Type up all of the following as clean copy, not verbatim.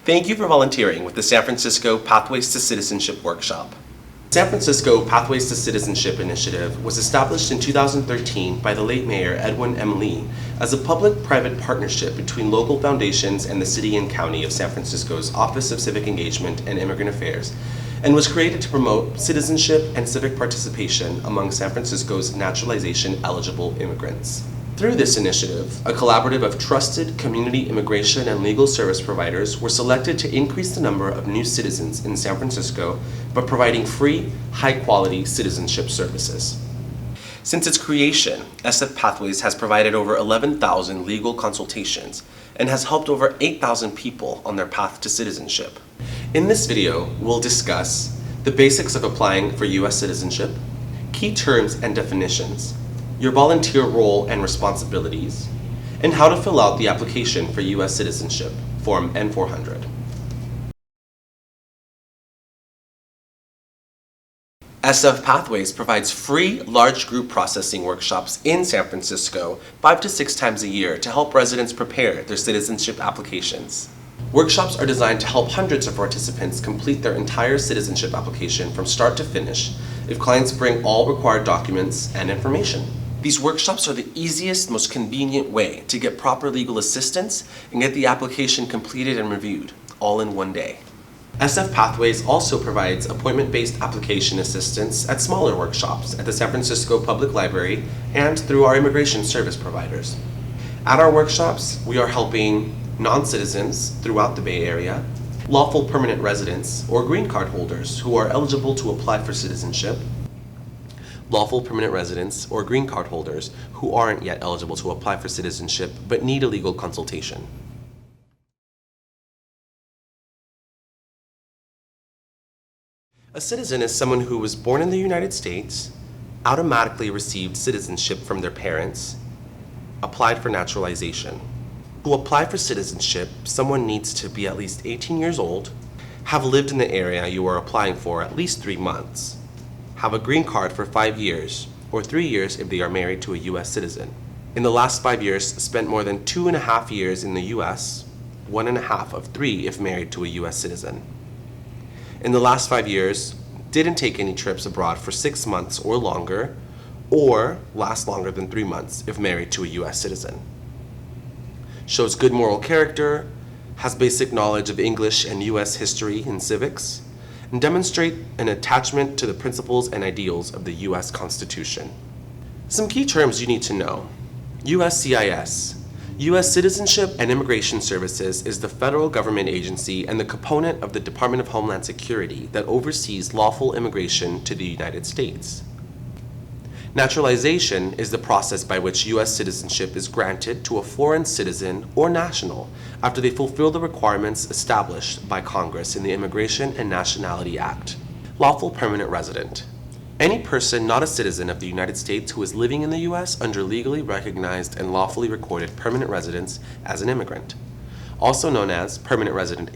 Thank you for volunteering with the San Francisco Pathways to Citizenship workshop. The San Francisco Pathways to Citizenship initiative was established in 2013 by the late Mayor Edwin M. Lee as a public-private partnership between local foundations and the City and County of San Francisco's Office of Civic Engagement and Immigrant Affairs, and was created to promote citizenship and civic participation among San Francisco's naturalization-eligible immigrants. Through this initiative, a collaborative of trusted community immigration and legal service providers were selected to increase the number of new citizens in San Francisco by providing free, high-quality citizenship services. Since its creation, SF Pathways has provided over 11,000 legal consultations and has helped over 8,000 people on their path to citizenship. In this video, we'll discuss the basics of applying for U.S. citizenship, key terms and definitions, your volunteer role and responsibilities, and how to fill out the application for U.S. citizenship, Form N-400. SF Pathways provides free large group processing workshops in San Francisco 5 to 6 times a year to help residents prepare their citizenship applications. Workshops are designed to help hundreds of participants complete their entire citizenship application from start to finish if clients bring all required documents and information. These workshops are the easiest, most convenient way to get proper legal assistance and get the application completed and reviewed, all in one day. SF Pathways also provides appointment-based application assistance at smaller workshops at the San Francisco Public Library and through our immigration service providers. At our workshops, we are helping non-citizens throughout the Bay Area, lawful permanent residents or green card holders who are eligible to apply for citizenship, lawful permanent residents or green card holders who aren't yet eligible to apply for citizenship but need a legal consultation. A citizen is someone who was born in the United States, automatically received citizenship from their parents, applied for naturalization. To apply for citizenship, someone needs to be at least 18 years old, have lived in the area you are applying for at least 3 months, have a green card for 5 years, or 3 years if they are married to a U.S. citizen. In the last 5 years, spent more than 2.5 years in the U.S., 1.5 of 3 if married to a U.S. citizen. In the last 5 years, didn't take any trips abroad for 6 months or longer, or last longer than 3 months if married to a U.S. citizen. Shows good moral character, has basic knowledge of English and U.S. history and civics, and demonstrate an attachment to the principles and ideals of the U.S. Constitution. Some key terms you need to know. USCIS. U.S. Citizenship and Immigration Services is the federal government agency and the component of the Department of Homeland Security that oversees lawful immigration to the United States. Naturalization is the process by which U.S. citizenship is granted to a foreign citizen or national after they fulfill the requirements established by Congress in the Immigration and Nationality Act. Lawful permanent resident. Any person not a citizen of the United States who is living in the U.S. under legally recognized and lawfully recorded permanent residence as an immigrant, also known as permanent resident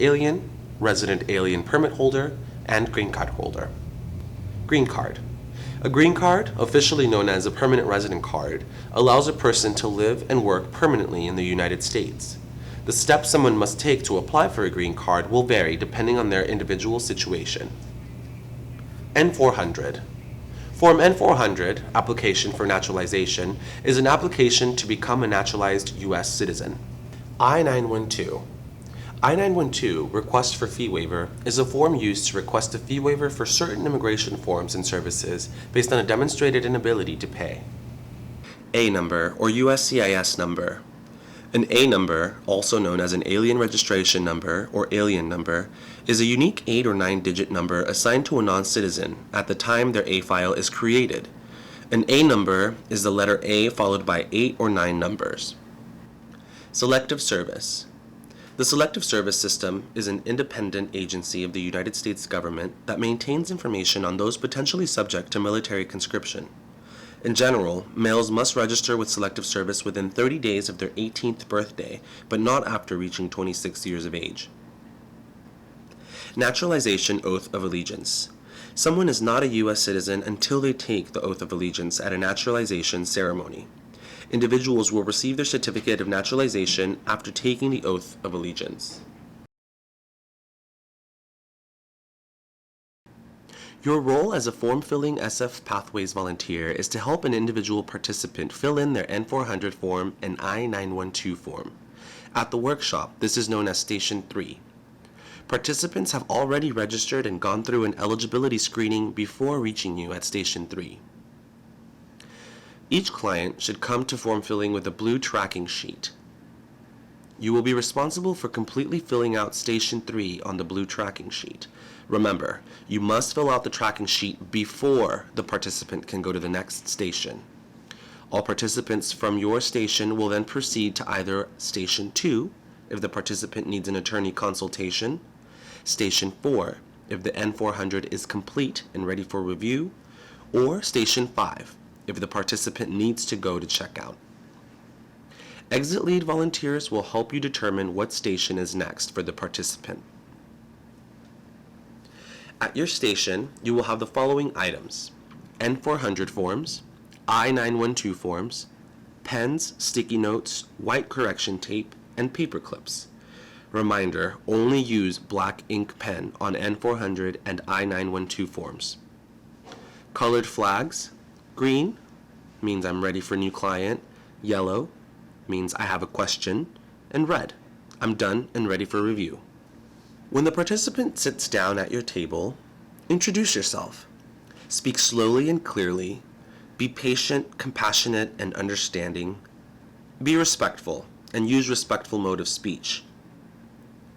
alien permit holder, and green card holder. Green card. A green card, officially known as a permanent resident card, allows a person to live and work permanently in the United States. The steps someone must take to apply for a green card will vary depending on their individual situation. N-400. Form N-400, Application for Naturalization, is an application to become a naturalized U.S. citizen. I-912. I-912, Request for Fee Waiver, is a form used to request a fee waiver for certain immigration forms and services based on a demonstrated inability to pay. A number, or USCIS number. An A number, also known as an alien registration number or alien number, is a unique 8 or 9-digit number assigned to a non-citizen at the time their A file is created. An A number is the letter A followed by 8 or 9 numbers. Selective Service. The Selective Service System is an independent agency of the United States government that maintains information on those potentially subject to military conscription. In general, males must register with Selective Service within 30 days of their 18th birthday, but not after reaching 26 years of age. Naturalization Oath of Allegiance. Someone is not a U.S. citizen until they take the Oath of Allegiance at a naturalization ceremony. Individuals will receive their certificate of naturalization after taking the Oath of Allegiance. Your role as a form-filling SF Pathways volunteer is to help an individual participant fill in their N-400 form and I-912 form. At the workshop, this is known as Station 3. Participants have already registered and gone through an eligibility screening before reaching you at Station 3. Each client should come to form filling with a blue tracking sheet. You will be responsible for completely filling out Station 3 on the blue tracking sheet. Remember, you must fill out the tracking sheet before the participant can go to the next station. All participants from your station will then proceed to either Station 2 if the participant needs an attorney consultation, Station 4 if the N-400 is complete and ready for review, or Station 5 if the participant needs to go to checkout. Exit lead volunteers will help you determine what station is next for the participant. At your station, you will have the following items: N-400 forms, I-912 forms, pens, sticky notes, white correction tape, and paper clips. Reminder, only use black ink pen on N-400 and I-912 forms. Colored flags. Green means I'm ready for new client. Yellow means I have a question. And red, I'm done and ready for review. When the participant sits down at your table, introduce yourself. Speak slowly and clearly. Be patient, compassionate, and understanding. Be respectful and use respectful mode of speech.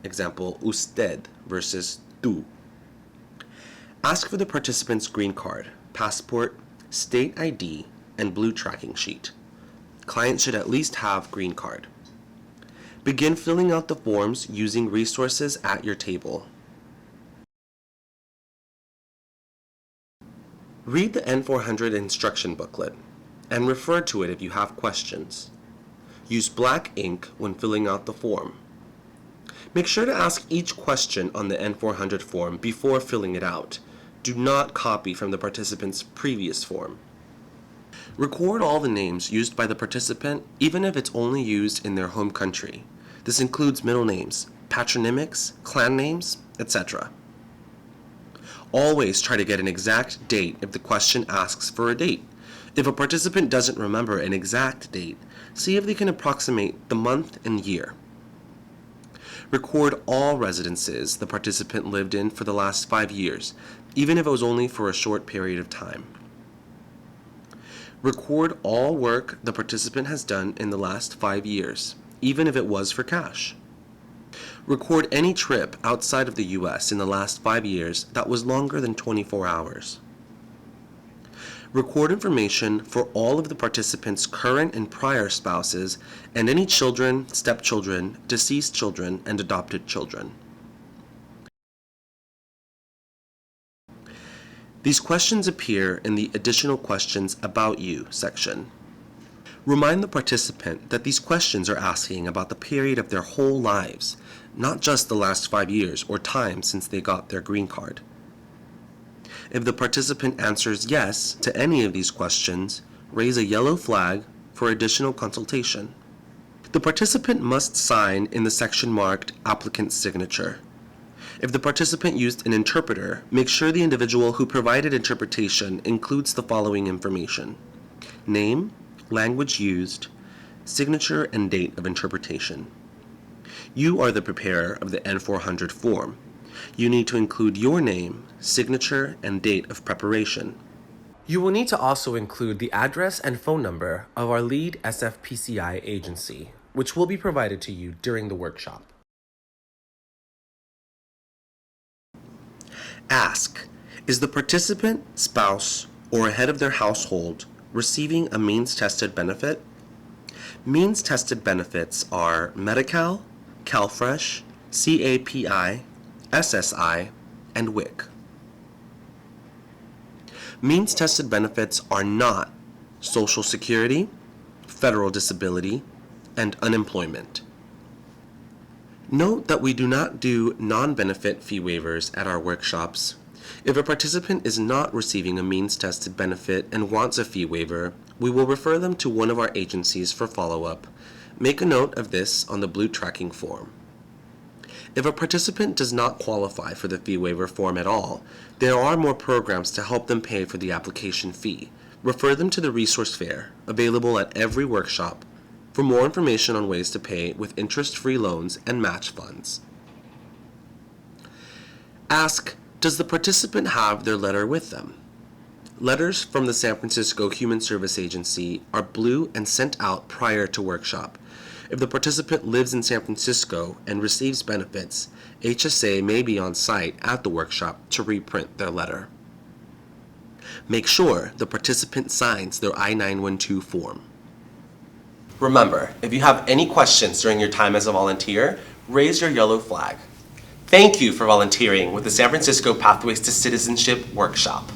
Example, usted versus tú. Ask for the participant's green card, passport, state ID, and blue tracking sheet. Client should at least have green card. Begin filling out the forms using resources at your table. Read the N-400 instruction booklet and refer to it if you have questions. Use black ink when filling out the form. Make sure to ask each question on the N-400 form before filling it out. Do not copy from the participant's previous form. Record all the names used by the participant, even if it's only used in their home country. This includes middle names, patronymics, clan names, etc. Always try to get an exact date if the question asks for a date. If a participant doesn't remember an exact date, see if they can approximate the month and year. Record all residences the participant lived in for the last 5 years, even if it was only for a short period of time. Record all work the participant has done in the last 5 years, even if it was for cash. Record any trip outside of the U.S. in the last 5 years that was longer than 24 hours. Record information for all of the participants' current and prior spouses and any children, stepchildren, deceased children, and adopted children. These questions appear in the Additional Questions About You section. Remind the participant that these questions are asking about the period of their whole lives, not just the last 5 years or time since they got their green card. If the participant answers yes to any of these questions, raise a yellow flag for additional consultation. The participant must sign in the section marked Applicant's Signature. If the participant used an interpreter, make sure the individual who provided interpretation includes the following information: name, language used, signature, and date of interpretation. You are the preparer of the N-400 form. You need to include your name, signature, and date of preparation. You will need to also include the address and phone number of our lead SFPCI agency, which will be provided to you during the workshop. Ask, is the participant, spouse, or a head of their household receiving a means-tested benefit? Means-tested benefits are Medi-Cal, CalFresh, CAPI, SSI, and WIC. Means-tested benefits are not Social Security, federal disability, and unemployment. Note that we do not do non-benefit fee waivers at our workshops. If a participant is not receiving a means-tested benefit and wants a fee waiver, we will refer them to one of our agencies for follow-up. Make a note of this on the blue tracking form. If a participant does not qualify for the fee waiver form at all, there are more programs to help them pay for the application fee. Refer them to the resource fair, available at every workshop, for more information on ways to pay with interest-free loans and match funds. Ask, does the participant have their letter with them? Letters from the San Francisco Human Service Agency are blue and sent out prior to workshop. If the participant lives in San Francisco and receives benefits, HSA may be on site at the workshop to reprint their letter. Make sure the participant signs their I-912 form. Remember, if you have any questions during your time as a volunteer, raise your yellow flag. Thank you for volunteering with the San Francisco Pathways to Citizenship workshop.